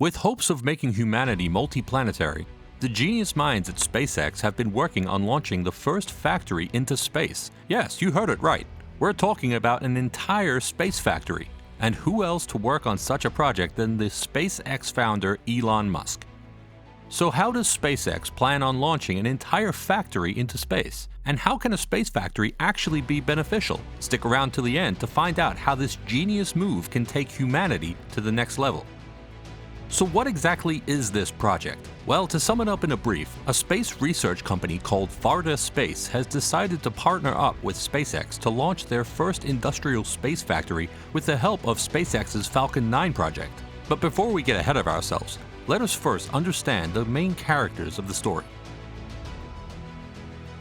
With hopes of making humanity multiplanetary, the genius minds at SpaceX have been working on launching the first factory into space. Yes, you heard it right. We're talking about an entire space factory. And who else to work on such a project than the SpaceX founder Elon Musk? So how does SpaceX plan on launching an entire factory into space? And how can a space factory actually be beneficial? Stick around till the end to find out how this genius move can take humanity to the next level. So what exactly is this project? Well, to sum it up in a brief, a space research company called Varda Space has decided to partner up with SpaceX to launch their first industrial space factory with the help of SpaceX's Falcon 9 project. But before we get ahead of ourselves, let us first understand the main characters of the story.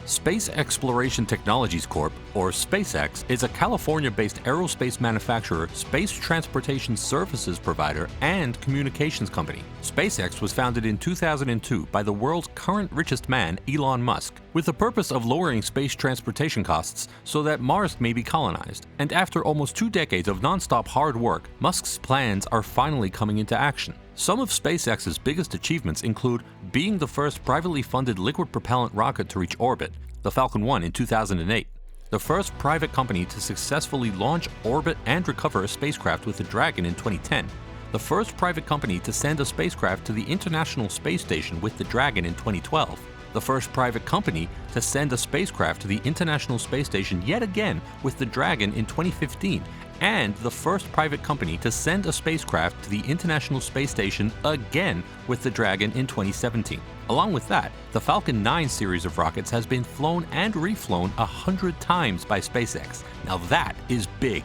Space Exploration Technologies Corp., or SpaceX, is a California-based aerospace manufacturer, space transportation services provider, and communications company. SpaceX was founded in 2002 by the world's current richest man, Elon Musk, with the purpose of lowering space transportation costs so that Mars may be colonized. And after almost 2 decades of non-stop hard work, Musk's plans are finally coming into action. Some of SpaceX's biggest achievements include being the first privately funded liquid propellant rocket to reach orbit, the Falcon 1 in 2008, the first private company to successfully launch, orbit, and recover a spacecraft with the Dragon in 2010, the first private company to send a spacecraft to the International Space Station with the Dragon in 2012, the first private company to send a spacecraft to the International Space Station yet again with the Dragon in 2015, and the first private company to send a spacecraft to the International Space Station again with the Dragon in 2017. Along with that, the Falcon 9 series of rockets has been flown and reflown 100 times by SpaceX. Now that is big.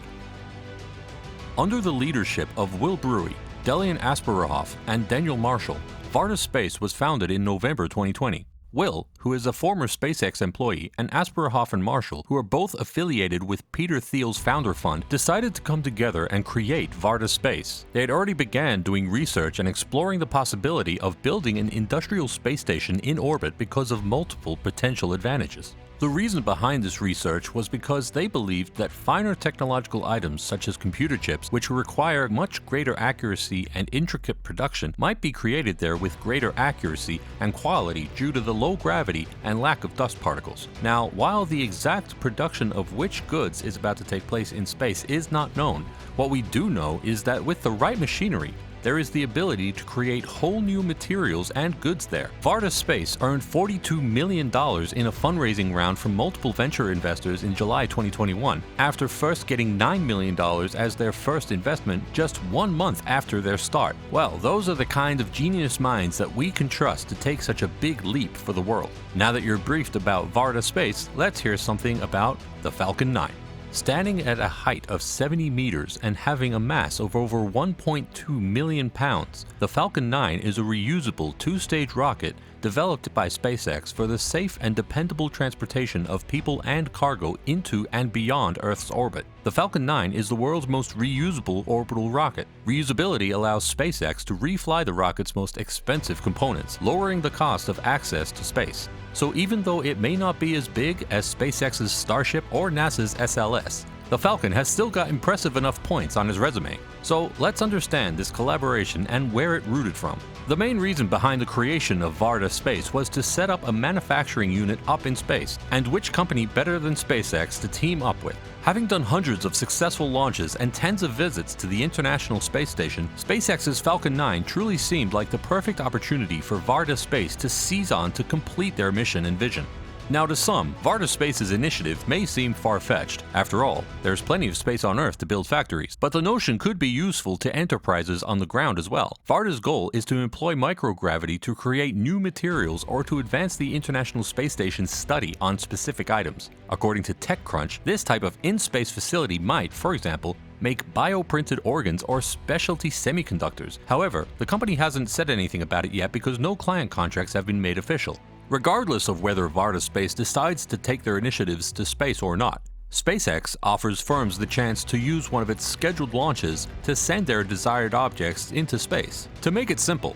Under the leadership of Will Brewery, Delian Asparuhoff, and Daniel Marshall, Varda Space was founded in November 2020. Will, who is a former SpaceX employee, and Asparuhoff and Marshall, who are both affiliated with Peter Thiel's founder fund, decided to come together and create Varda Space. They had already began doing research and exploring the possibility of building an industrial space station in orbit because of multiple potential advantages. The reason behind this research was because they believed that finer technological items such as computer chips, which require much greater accuracy and intricate production, might be created there with greater accuracy and quality due to the low gravity and lack of dust particles. Now, while the exact production of which goods is about to take place in space is not known, what we do know is that with the right machinery, there is the ability to create whole new materials and goods there. Varda Space earned $42 million in a fundraising round from multiple venture investors in July 2021, after first getting $9 million as their first investment just 1 month after their start. Well, those are the kind of genius minds that we can trust to take such a big leap for the world. Now that you're briefed about Varda Space, let's hear something about the Falcon 9. Standing at a height of 70 meters and having a mass of over 1.2 million pounds, the Falcon 9 is a reusable 2-stage rocket developed by SpaceX for the safe and dependable transportation of people and cargo into and beyond Earth's orbit. The Falcon 9 is the world's most reusable orbital rocket. Reusability allows SpaceX to refly the rocket's most expensive components, lowering the cost of access to space. So even though it may not be as big as SpaceX's Starship or NASA's SLS, the Falcon has still got impressive enough points on his resume. So let's understand this collaboration and where it rooted from. The main reason behind the creation of Varda Space was to set up a manufacturing unit up in space, and which company better than SpaceX to team up with? Having done hundreds of successful launches and tens of visits to the International Space Station, SpaceX's Falcon 9 truly seemed like the perfect opportunity for Varda Space to seize on to complete their mission and vision. Now to some, Varda Space's initiative may seem far-fetched. After all, there's plenty of space on Earth to build factories, but the notion could be useful to enterprises on the ground as well. Varda's goal is to employ microgravity to create new materials or to advance the International Space Station's study on specific items. According to TechCrunch, this type of in-space facility might, for example, make bioprinted organs or specialty semiconductors. However, the company hasn't said anything about it yet because no client contracts have been made official. Regardless of whether Varda Space decides to take their initiatives to space or not, SpaceX offers firms the chance to use one of its scheduled launches to send their desired objects into space. To make it simple,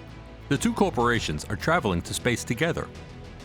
the two corporations are traveling to space together.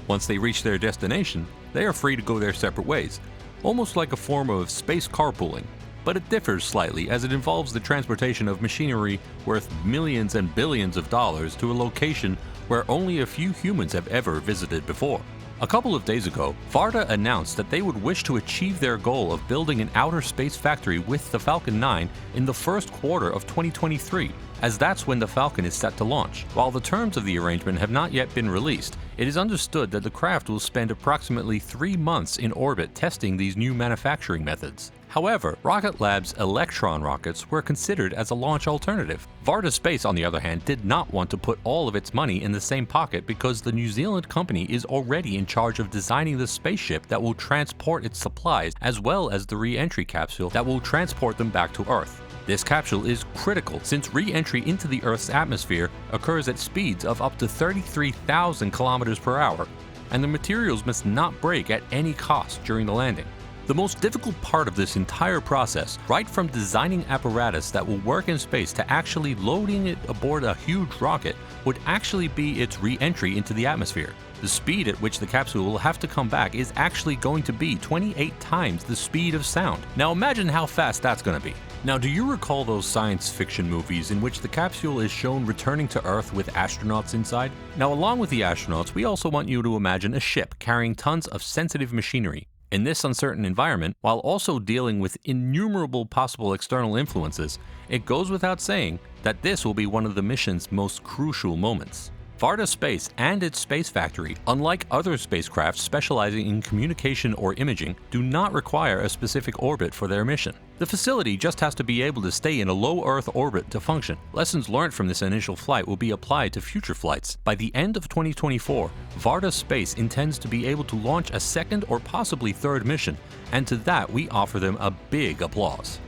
Once they reach their destination, they are free to go their separate ways, almost like a form of space carpooling. but it differs slightly as it involves the transportation of machinery worth millions and billions of dollars to a location where only a few humans have ever visited before. A couple of days ago, Varda announced that they would wish to achieve their goal of building an outer space factory with the Falcon 9 in the first quarter of 2023, as that's when the Falcon is set to launch. While the terms of the arrangement have not yet been released, it is understood that the craft will spend approximately 3 months in orbit testing these new manufacturing methods. However, Rocket Lab's Electron rockets were considered as a launch alternative. Varda Space, on the other hand, did not want to put all of its money in the same pocket because the New Zealand company is already in charge of designing the spaceship that will transport its supplies, as well as the re-entry capsule that will transport them back to Earth. This capsule is critical since re-entry into the Earth's atmosphere occurs at speeds of up to 33,000 kilometers per hour, and the materials must not break at any cost during the landing. The most difficult part of this entire process, right from designing apparatus that will work in space to actually loading it aboard a huge rocket, would actually be its re-entry into the atmosphere. The speed at which the capsule will have to come back is actually going to be 28 times the speed of sound. Now imagine how fast that's going to be. Now, do you recall those science fiction movies in which the capsule is shown returning to Earth with astronauts inside? Now, along with the astronauts, we also want you to imagine a ship carrying tons of sensitive machinery. In this uncertain environment, while also dealing with innumerable possible external influences, it goes without saying that this will be one of the mission's most crucial moments. Varda Space and its space factory, unlike other spacecraft specializing in communication or imaging, do not require a specific orbit for their mission. The facility just has to be able to stay in a low Earth orbit to function. Lessons learned from this initial flight will be applied to future flights. By the end of 2024, Varda Space intends to be able to launch a second or possibly third mission, and to that we offer them a big applause.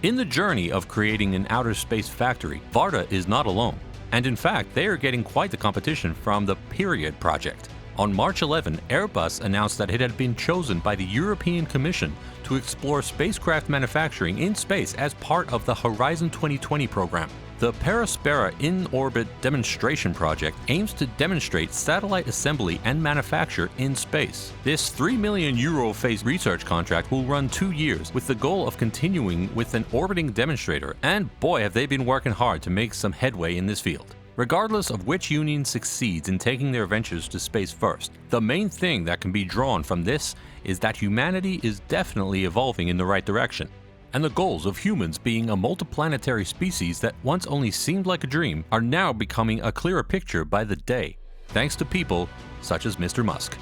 In the journey of creating an outer space factory, Varda is not alone. And in fact, they are getting quite the competition from the Period project. On March 11, Airbus announced that it had been chosen by the European Commission to explore spacecraft manufacturing in space as part of the Horizon 2020 program. The Perispera in-orbit demonstration project aims to demonstrate satellite assembly and manufacture in space. This €3 million phased research contract will run 2 years, with the goal of continuing with an orbiting demonstrator, and boy have they been working hard to make some headway in this field. Regardless of which union succeeds in taking their ventures to space first, the main thing that can be drawn from this is that humanity is definitely evolving in the right direction. And the goals of humans being a multiplanetary species that once only seemed like a dream are now becoming a clearer picture by the day, thanks to people such as Mr. Musk.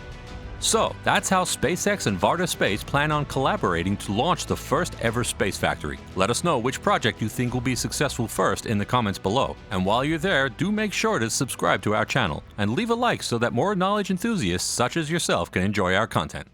So, that's how SpaceX and Varda Space plan on collaborating to launch the first ever space factory. Let us know which project you think will be successful first in the comments below. And while you're there, do make sure to subscribe to our channel and leave a like so that more knowledge enthusiasts such as yourself can enjoy our content.